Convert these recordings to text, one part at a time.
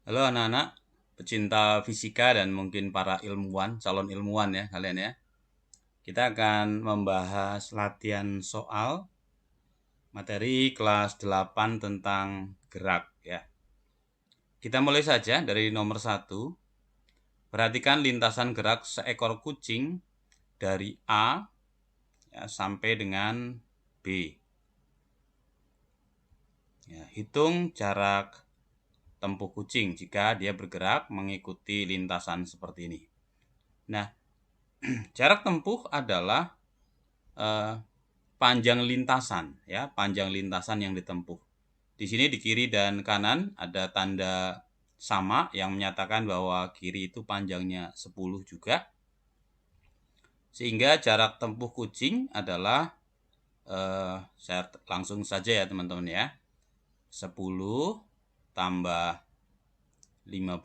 Halo anak-anak, pecinta fisika dan mungkin para ilmuwan, calon ilmuwan ya kalian ya. Kita akan membahas latihan soal materi kelas 8 tentang gerak ya. Kita mulai saja dari nomor 1. Perhatikan lintasan gerak seekor kucing dari A ya, sampai dengan B. Ya, hitung jarak tempuh kucing jika dia bergerak mengikuti lintasan seperti ini. Nah, jarak tempuh adalah panjang lintasan ya, panjang lintasan yang ditempuh. Di sini di kiri dan kanan ada tanda sama yang menyatakan bahwa kiri itu panjangnya 10 juga. Sehingga jarak tempuh kucing adalah saya langsung saja ya teman-teman ya. 10 tambah 15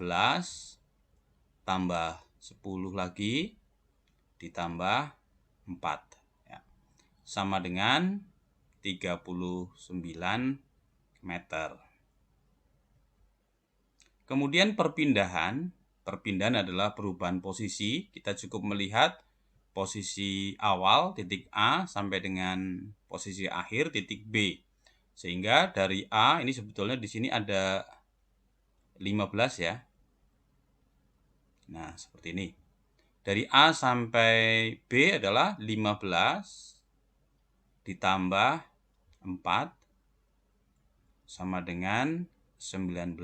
tambah 10 lagi ditambah 4 ya. Sama dengan 39 meter. Kemudian perpindahan adalah perubahan posisi. Kita cukup melihat posisi awal titik A sampai dengan posisi akhir titik B. Sehingga dari A ini sebetulnya di sini ada 15 ya. Nah, seperti ini. Dari A sampai B adalah 15 ditambah 4 sama dengan 19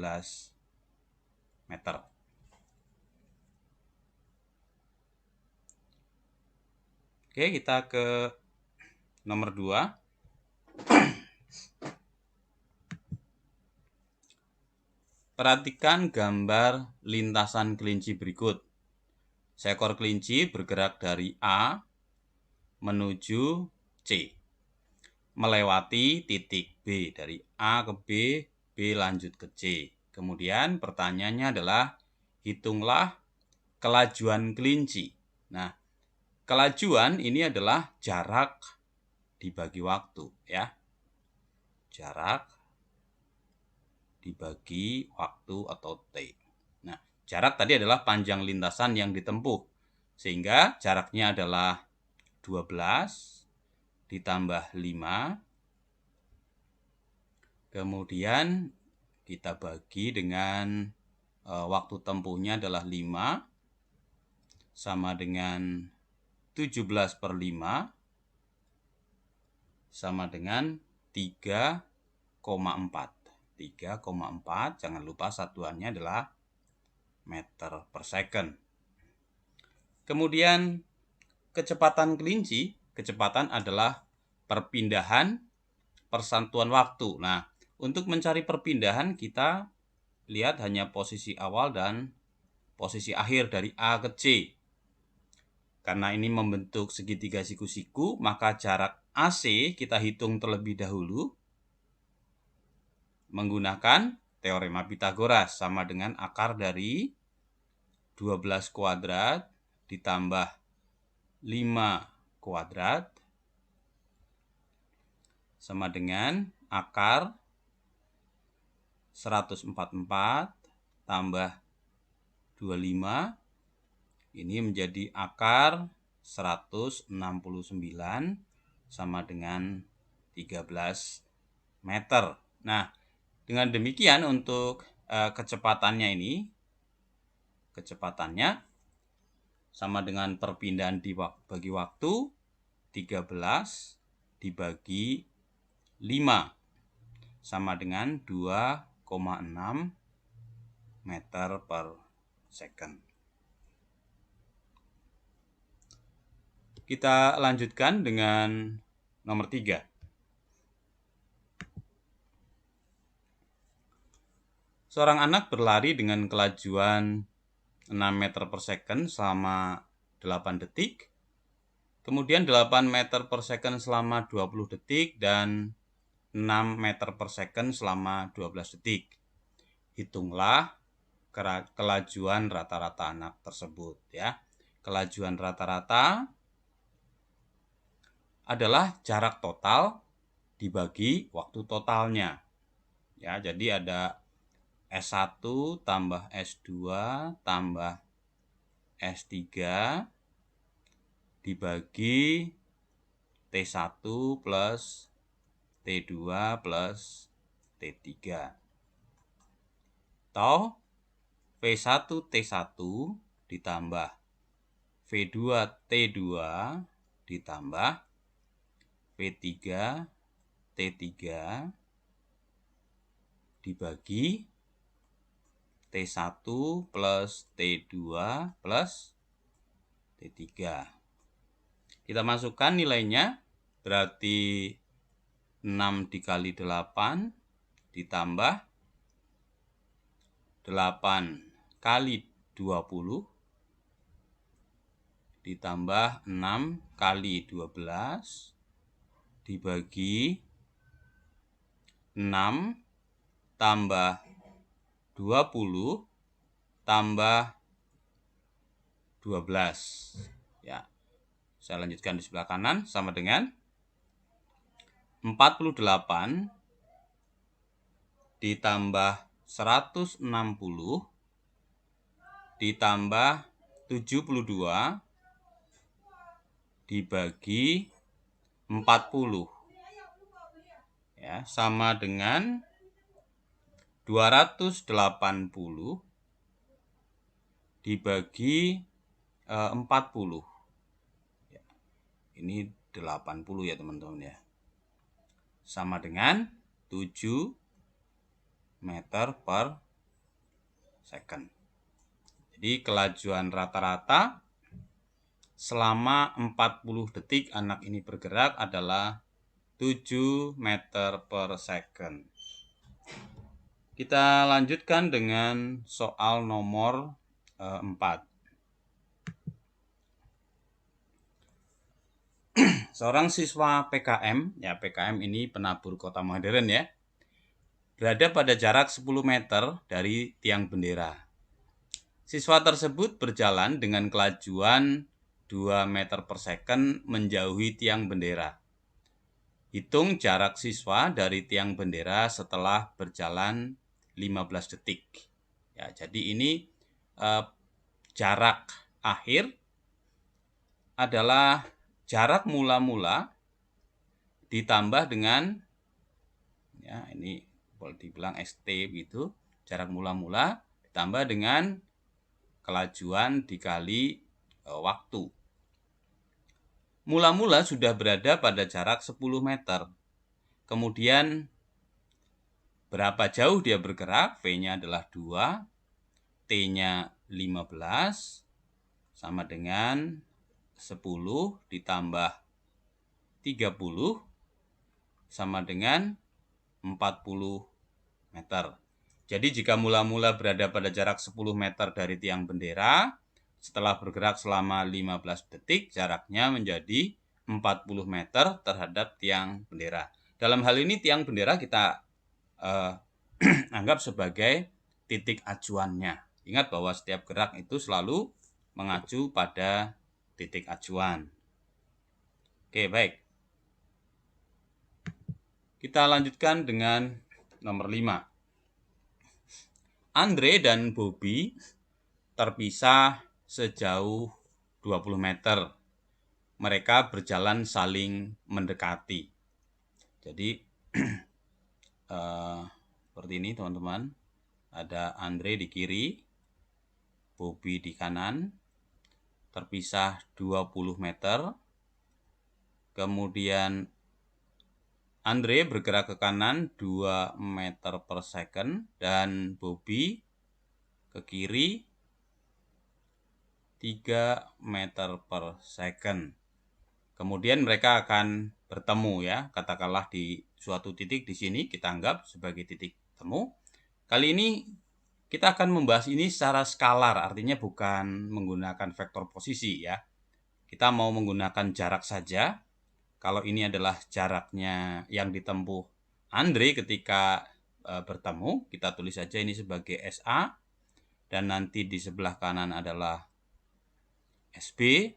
meter. Oke, kita ke nomor 2. Perhatikan gambar lintasan kelinci berikut. Seekor kelinci bergerak dari A menuju C, melewati titik B. Dari A ke B, B lanjut ke C. Kemudian pertanyaannya adalah hitunglah kelajuan kelinci. Nah, kelajuan ini adalah jarak dibagi waktu ya. Jarak dibagi waktu atau T. Nah, jarak tadi adalah panjang lintasan yang ditempuh. Sehingga jaraknya adalah 12 ditambah 5. Kemudian kita bagi dengan waktu tempuhnya adalah 5 sama dengan 17 per 5 sama dengan 3,4. 3,4, jangan lupa satuannya adalah meter per second. Kemudian kecepatan kelinci, kecepatan adalah perpindahan persatuan waktu. Nah, untuk mencari perpindahan kita lihat hanya posisi awal dan posisi akhir dari A ke C. Karena ini membentuk segitiga siku-siku, maka jarak AC kita hitung terlebih dahulu menggunakan teorema Pitagoras, sama dengan akar dari 12 kuadrat ditambah 5 kuadrat sama dengan akar 144 tambah 25, ini menjadi akar 169 sama dengan 13 meter. Nah, dengan demikian untuk kecepatannya ini, kecepatannya sama dengan perpindahan dibagi waktu 13 dibagi 5 sama dengan 2,6 meter per second. Kita lanjutkan dengan nomor 3. Seorang anak berlari dengan kelajuan 6 meter per second selama 8 detik. Kemudian 8 meter per second selama 20 detik dan 6 meter per second selama 12 detik. Hitunglah kelajuan rata-rata anak tersebut ya. Kelajuan rata-rata adalah jarak total dibagi waktu totalnya. Ya, jadi ada S1 tambah S2 tambah S3 dibagi T1 plus T2 plus T3. Atau V1 T1 ditambah V2 T2 ditambah V3 T3 dibagi T1 plus T2 plus T3. Kita masukkan nilainya, berarti 6 dikali 8 ditambah 8 kali 20 ditambah 6 kali 12 dibagi 6 tambah 20 tambah 12. Ya. Saya lanjutkan di sebelah kanan sama dengan 48 ditambah 160 ditambah 72 dibagi 40. Ya, sama dengan 280 dibagi 40. Ya, ini 80 ya teman-teman ya. Sama dengan 7 meter per second. Jadi kelajuan rata-rata selama 40 detik anak ini bergerak adalah 7 meter per second. Kita lanjutkan dengan soal nomor 4. Seorang siswa PKM, ya PKM ini penabur kota modern ya, berada pada jarak 10 meter dari tiang bendera. Siswa tersebut berjalan dengan kelajuan 2 meter per second menjauhi tiang bendera. Hitung jarak siswa dari tiang bendera setelah berjalan 15 detik. Ya, jadi ini jarak akhir adalah jarak mula-mula ditambah dengan, ya ini boleh dibilang ST gitu, jarak mula-mula ditambah dengan kelajuan dikali waktu. Mula-mula sudah berada pada jarak 10 meter. Kemudian berapa jauh dia bergerak? V-nya adalah 2, T-nya 15, sama dengan 10 ditambah 30, sama dengan 40 meter. Jadi jika mula-mula berada pada jarak 10 meter dari tiang bendera, setelah bergerak selama 15 detik, jaraknya menjadi 40 meter terhadap tiang bendera. Dalam hal ini tiang bendera kita anggap sebagai titik acuannya. Ingat bahwa setiap gerak itu selalu mengacu pada titik acuan. Oke, baik. Kita lanjutkan dengan nomor 5. Andre dan Bobby terpisah sejauh 20 meter. Mereka berjalan saling mendekati. Jadi seperti ini teman-teman. Ada Andre di kiri, Bobby di kanan, terpisah 20 meter. Kemudian Andre bergerak ke kanan 2 meter per second dan Bobby ke kiri 3 meter per second. Kemudian mereka akan bertemu ya, katakanlah di suatu titik di sini kita anggap sebagai titik temu. Kali ini kita akan membahas ini secara skalar, artinya bukan menggunakan vektor posisi ya. Kita mau menggunakan jarak saja. Kalau ini adalah jaraknya yang ditempuh Andre ketika bertemu, kita tulis saja ini sebagai SA. Dan nanti di sebelah kanan adalah SB.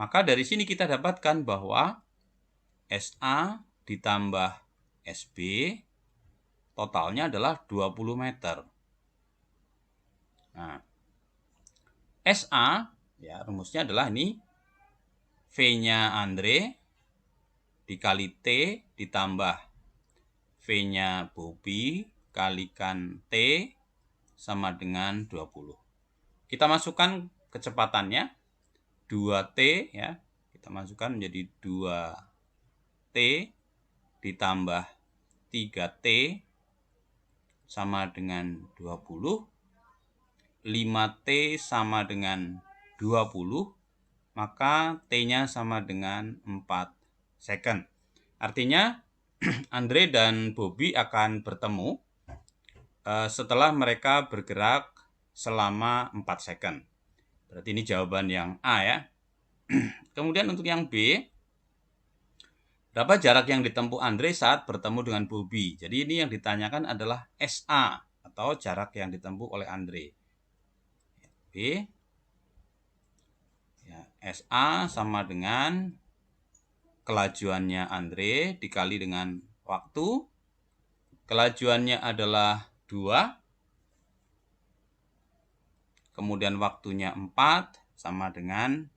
Maka dari sini kita dapatkan bahwa SA ditambah SB totalnya adalah 20 meter. Nah, SA, ya rumusnya adalah ini, V-nya Andre dikali T ditambah V-nya Bobby kalikan T sama dengan 20. Kita masukkan kecepatannya 2T ya. Kita masukkan menjadi 2T ditambah 3T sama dengan 20. 5T sama dengan 20, maka T-nya sama dengan 4 second. Artinya Andre dan Bobby akan bertemu setelah mereka bergerak selama 4 second. Berarti ini jawaban yang A ya. Kemudian untuk yang B, berapa jarak yang ditempuh Andre saat bertemu dengan Bobby? Jadi ini yang ditanyakan adalah SA atau jarak yang ditempuh oleh Andre. B, ya, SA sama dengan kelajuannya Andre dikali dengan waktu. Kelajuannya adalah 2. Kemudian waktunya 4 sama dengan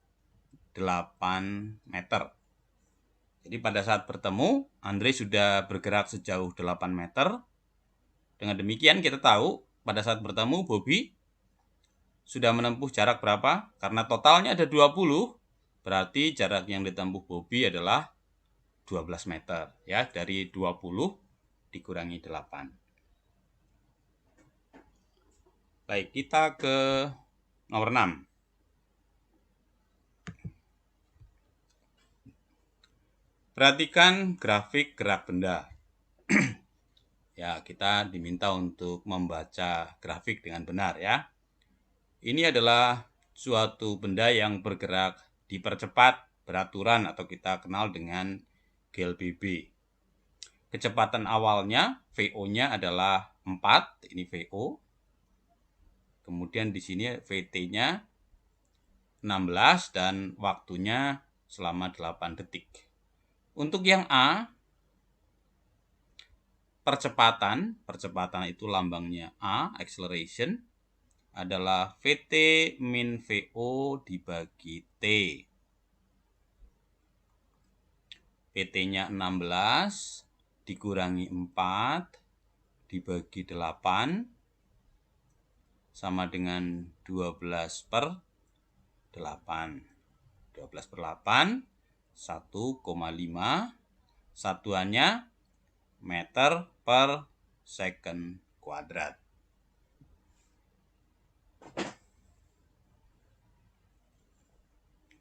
8 meter. Jadi pada saat bertemu, Andre sudah bergerak sejauh 8 meter. Dengan demikian kita tahu pada saat bertemu Bobby sudah menempuh jarak berapa? Karena totalnya ada 20, berarti jarak yang ditempuh Bobby adalah 12 meter. Ya, dari 20 dikurangi 8. Baik, kita ke nomor 6. Perhatikan grafik gerak benda. Ya, kita diminta untuk membaca grafik dengan benar ya. Ini adalah suatu benda yang bergerak dipercepat beraturan atau kita kenal dengan GLBB. Kecepatan awalnya VO-nya adalah 4, ini VO. Kemudian di sini VT-nya 16 dan waktunya selama 8 detik. Untuk yang A, percepatan itu lambangnya A, acceleration, adalah VT min VO dibagi T. VT-nya 16 dikurangi 4 dibagi 8 sama dengan 12 per 8. 12 per 8, 1,5. Satuannya meter per second kuadrat.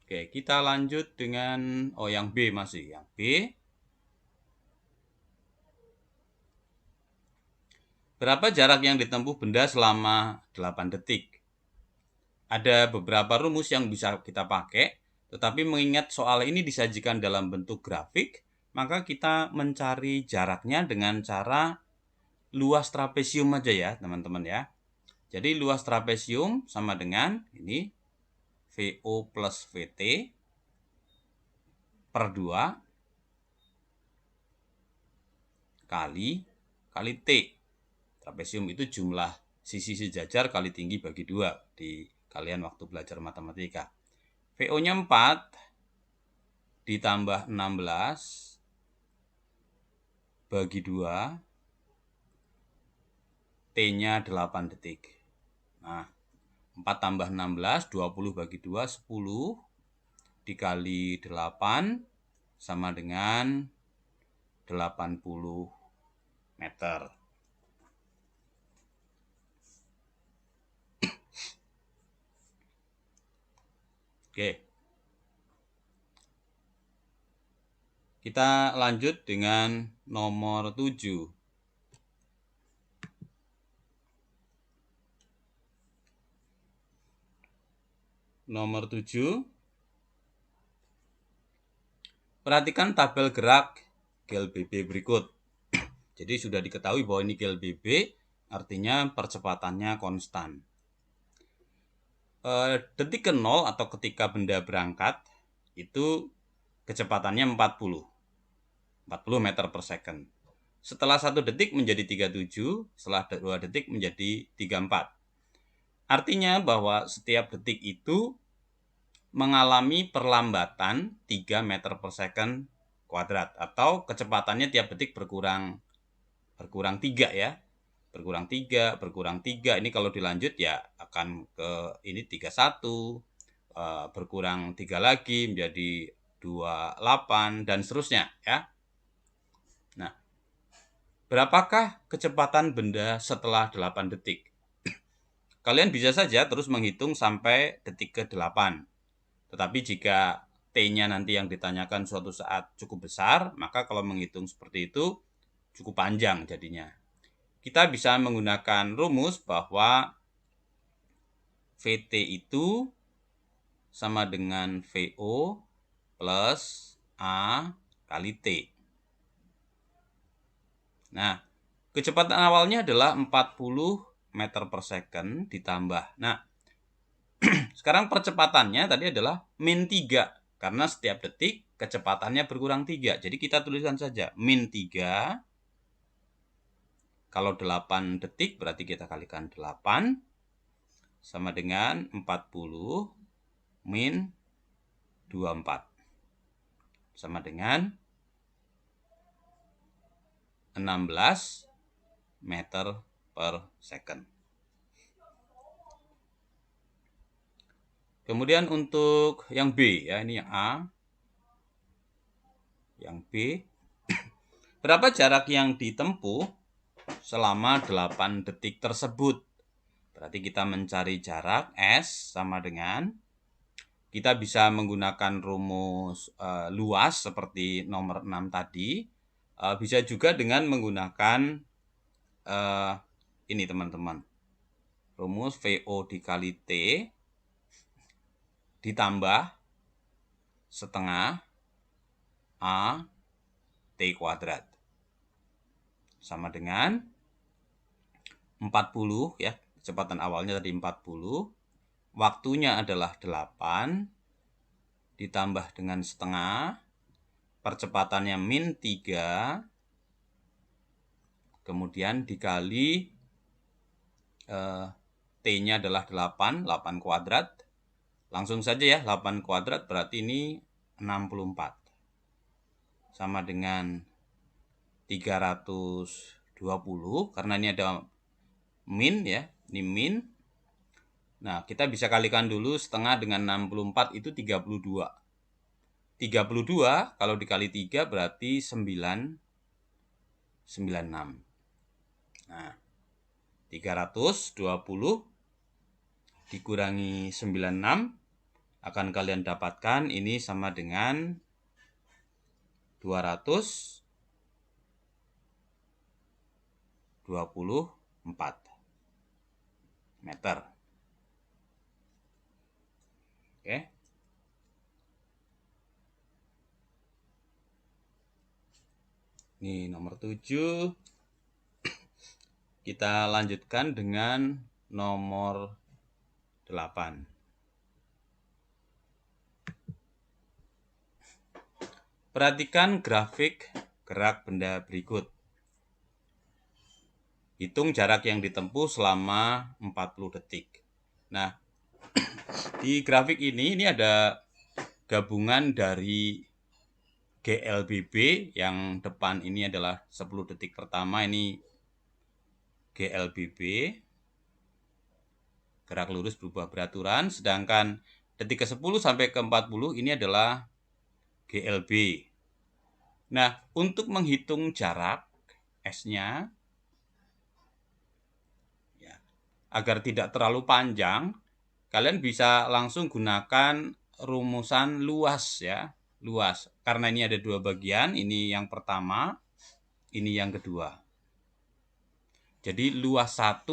Oke, kita lanjut dengan yang B masih. Yang B, berapa jarak yang ditempuh benda selama 8 detik? Ada beberapa rumus yang bisa kita pakai, tetapi mengingat soal ini disajikan dalam bentuk grafik, maka kita mencari jaraknya dengan cara luas trapesium aja ya, teman-teman ya. Jadi luas trapesium sama dengan ini VO plus VT per 2 kali T. Trapesium itu jumlah sisi sejajar kali tinggi bagi 2 di kalian waktu belajar matematika. VO-nya 4 ditambah 16 bagi 2, T-nya 8 detik. Nah, 4 tambah 16, 20 bagi 2, 10 dikali 8 sama dengan 80 meter. Oke. Kita lanjut dengan nomor 7. Nomor 7. Perhatikan tabel gerak GLBB berikut. Jadi sudah diketahui bahwa ini GLBB, artinya percepatannya konstan. Detik ke 0 atau ketika benda berangkat, itu kecepatannya 40 meter per second. setelah 1 detik menjadi 37, setelah 2 detik menjadi 34. Artinya bahwa setiap detik itu mengalami perlambatan 3 meter per second kuadrat, atau kecepatannya tiap detik berkurang 3 ya. Berkurang 3, berkurang 3. Ini kalau dilanjut ya akan ke ini 31, berkurang 3 lagi menjadi 28 dan seterusnya ya. Nah, berapakah kecepatan benda setelah 8 detik? Kalian bisa saja terus menghitung sampai detik ke-8. Tetapi jika T-nya nanti yang ditanyakan suatu saat cukup besar, maka kalau menghitung seperti itu cukup panjang jadinya. Kita bisa menggunakan rumus bahwa VT itu sama dengan VO plus A kali T. Nah, kecepatan awalnya adalah 40 meter per second ditambah. Nah, sekarang percepatannya tadi adalah min 3. Karena setiap detik kecepatannya berkurang 3. Jadi kita tuliskan saja min 3. Kalau 8 detik berarti kita kalikan 8. Sama dengan 40 min 24. Sama dengan 16 meter per second. Kemudian untuk yang B ya, ini yang A. Yang B. Berapa jarak yang ditempuh selama 8 detik tersebut? Berarti kita mencari jarak S sama dengan, kita bisa menggunakan rumus luas seperti nomor 6 tadi. Bisa juga dengan menggunakan ini teman-teman, rumus VO dikali T ditambah setengah A T kuadrat sama dengan 40 ya, kecepatan awalnya tadi 40, waktunya adalah 8 ditambah dengan setengah, percepatannya min 3, kemudian dikali T-nya adalah 8 kuadrat. Langsung saja ya, 8 kuadrat berarti ini 64. Sama dengan 320, karena ini ada min ya, ini min. Nah, kita bisa kalikan dulu setengah dengan 64 itu 32. 32 kalau dikali 3 berarti 96. Nah, 320 dikurangi 96 akan kalian dapatkan ini sama dengan 224 meter. Oke. Ini nomor 7. Kita lanjutkan dengan nomor 8. Perhatikan grafik gerak benda berikut. Hitung jarak yang ditempuh selama 40 detik. Nah, di grafik ini ada gabungan dari GLBB, yang depan ini adalah 10 detik pertama, ini GLBB, gerak lurus berubah beraturan, sedangkan detik ke-10 sampai ke-40 ini adalah GLB. Nah, untuk menghitung jarak S-nya, ya, agar tidak terlalu panjang, kalian bisa langsung gunakan rumusan luas ya, luas. Karena ini ada 2 bagian, ini yang pertama, ini yang kedua. Jadi luas 1,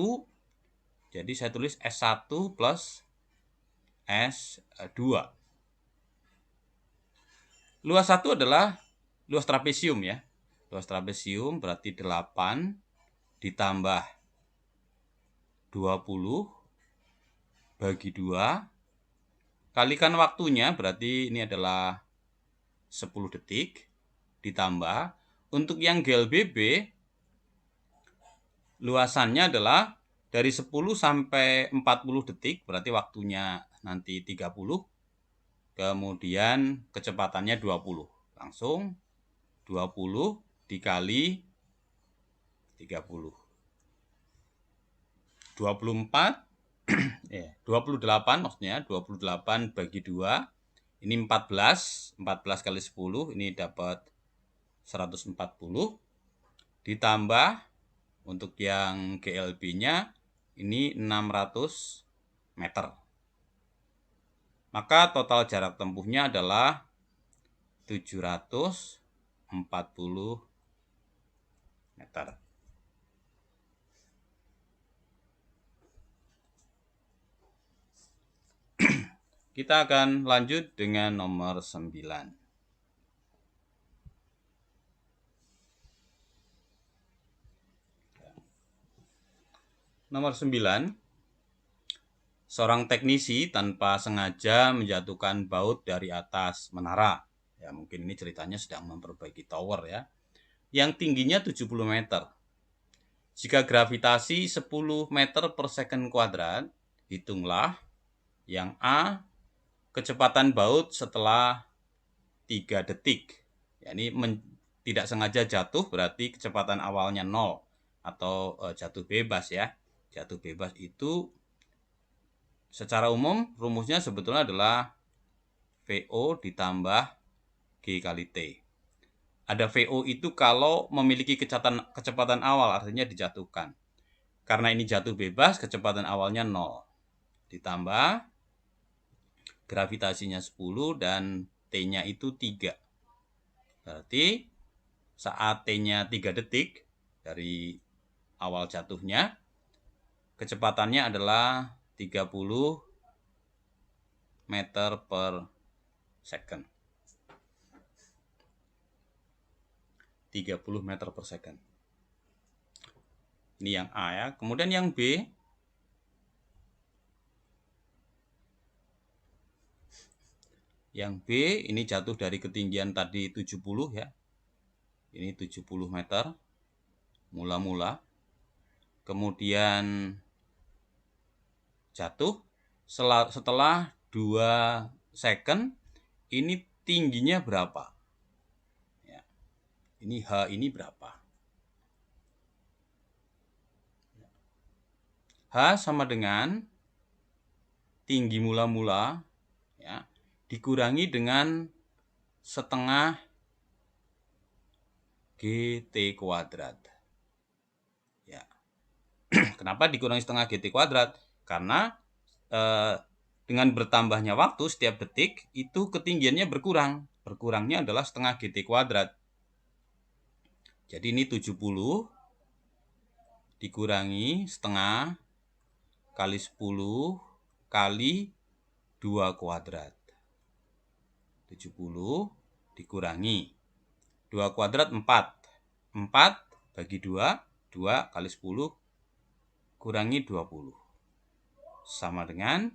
jadi saya tulis S1 plus S2. Luas 1 adalah luas trapesium ya. Luas trapesium berarti 8 ditambah 20 bagi 2. Kalikan waktunya berarti ini adalah 10 detik. Ditambah, untuk yang GLBB luasannya adalah dari 10 sampai 40 detik, berarti waktunya nanti 30, kemudian kecepatannya 20. Langsung 20 dikali 30. 24, 28 maksudnya, 28 bagi 2, ini 14, 14 kali 10, ini dapat 140, ditambah untuk yang GLB-nya ini 600 meter. Maka total jarak tempuhnya adalah 740 meter. Kita akan lanjut dengan nomor 9. Nomor 9, seorang teknisi tanpa sengaja menjatuhkan baut dari atas menara. Ya, mungkin ini ceritanya sedang memperbaiki tower ya. Yang tingginya 70 meter. Jika gravitasi 10 meter per second kuadrat, hitunglah yang A, kecepatan baut setelah 3 detik. Ya, ini tidak sengaja jatuh berarti kecepatan awalnya 0 atau jatuh bebas ya. Jatuh bebas itu secara umum rumusnya sebetulnya adalah VO ditambah G kali T. Ada VO itu kalau memiliki kecepatan awal, artinya dijatuhkan. Karena ini jatuh bebas, kecepatan awalnya 0. Ditambah gravitasinya 10 dan T-nya itu 3. Berarti saat T-nya 3 detik dari awal jatuhnya, kecepatannya adalah 30 meter per second. 30 meter per second. Ini yang A ya. Kemudian yang B, ini jatuh dari ketinggian tadi 70 ya. Ini 70 meter mula-mula. Kemudian jatuh setelah 2 second. Ini tingginya berapa? Ya. Ini H ini berapa? H sama dengan tinggi mula-mula ya, dikurangi dengan setengah GT kuadrat. Ya. Kenapa dikurangi setengah GT kuadrat? Karena dengan bertambahnya waktu setiap detik itu ketinggiannya berkurang. Berkurangnya adalah setengah GT kuadrat. Jadi ini 70 dikurangi setengah kali 10 kali 2 kuadrat. 70 dikurangi 2 kuadrat 4. 4 bagi 2, 2 kali 10 kurangi 20. Sama dengan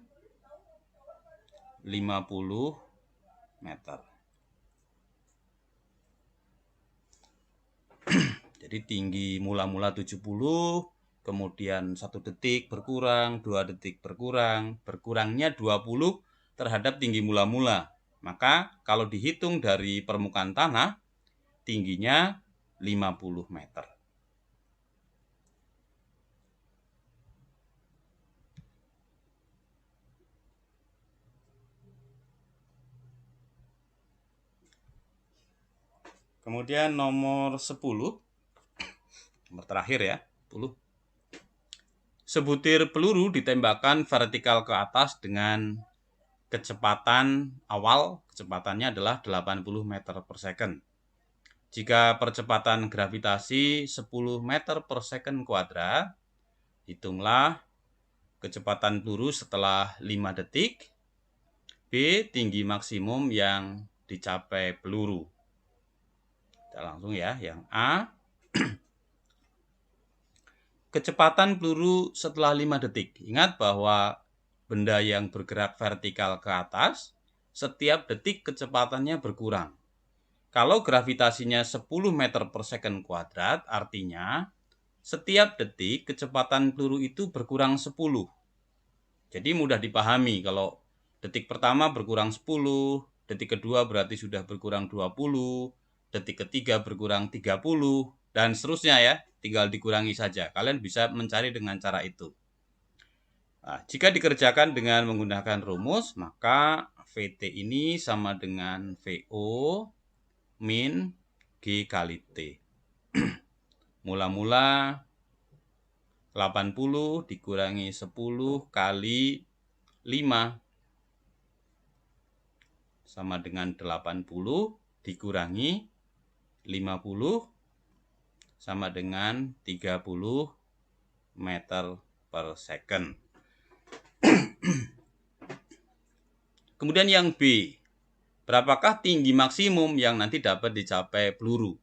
50 meter. Jadi tinggi mula-mula 70, kemudian 1 detik berkurang, 2 detik berkurang, berkurangnya 20 terhadap tinggi mula-mula. Maka kalau dihitung dari permukaan tanah, tingginya 50 meter. Kemudian nomor 10, nomor terakhir ya, 10. Sebutir peluru ditembakkan vertikal ke atas dengan kecepatan awal, kecepatannya adalah 80 meter per second. Jika percepatan gravitasi 10 meter per second kuadrat, hitunglah kecepatan peluru setelah 5 detik, B tinggi maksimum yang dicapai peluru. Kita langsung ya, yang A. Kecepatan peluru setelah 5 detik. Ingat bahwa benda yang bergerak vertikal ke atas, setiap detik kecepatannya berkurang. Kalau gravitasinya 10 meter per second kuadrat, artinya setiap detik kecepatan peluru itu berkurang 10. Jadi mudah dipahami kalau detik pertama berkurang 10, detik kedua berarti sudah berkurang 20, detik ketiga berkurang 30, dan seterusnya ya. Tinggal dikurangi saja. Kalian bisa mencari dengan cara itu. Nah, jika dikerjakan dengan menggunakan rumus, maka VT ini sama dengan VO min G kali T. Mula-mula 80 dikurangi 10 kali 5 sama dengan 80 dikurangi 50 sama dengan 30 meter per second. Kemudian yang B, berapakah tinggi maksimum yang nanti dapat dicapai peluru?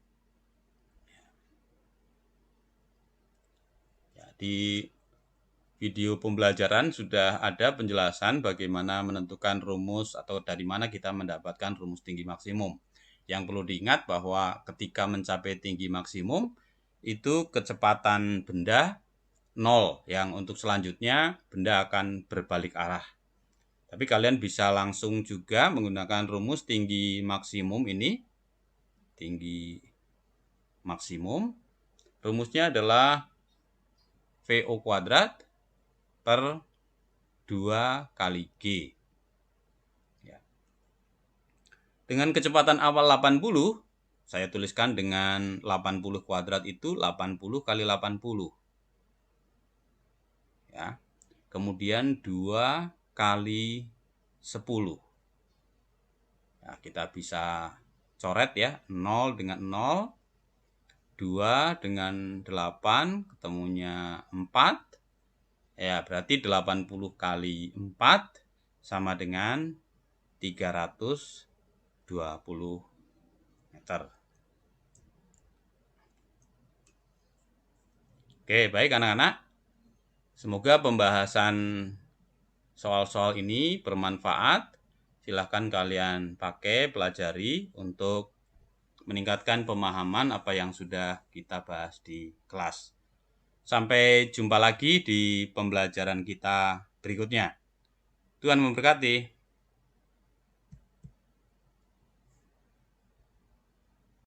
Di video pembelajaran sudah ada penjelasan bagaimana menentukan rumus atau dari mana kita mendapatkan rumus tinggi maksimum. Yang perlu diingat bahwa ketika mencapai tinggi maksimum, itu kecepatan benda 0, yang untuk selanjutnya benda akan berbalik arah. Tapi kalian bisa langsung juga menggunakan rumus tinggi maksimum ini. Tinggi maksimum, rumusnya adalah VO kuadrat per 2 kali G. Ya. Dengan kecepatan awal 80, saya tuliskan dengan 80 kuadrat itu 80 kali 80. Ya. Kemudian 2 kali 10. Nah, kita bisa coret ya, 0 dengan 0, 2 dengan 8, ketemunya 4. Ya, berarti 80 kali 4 sama dengan 320 meter. Oke, baik anak-anak. Semoga pembahasan soal-soal ini bermanfaat. Silahkan kalian pakai, pelajari untuk meningkatkan pemahaman apa yang sudah kita bahas di kelas. Sampai jumpa lagi di pembelajaran kita berikutnya. Tuhan memberkati.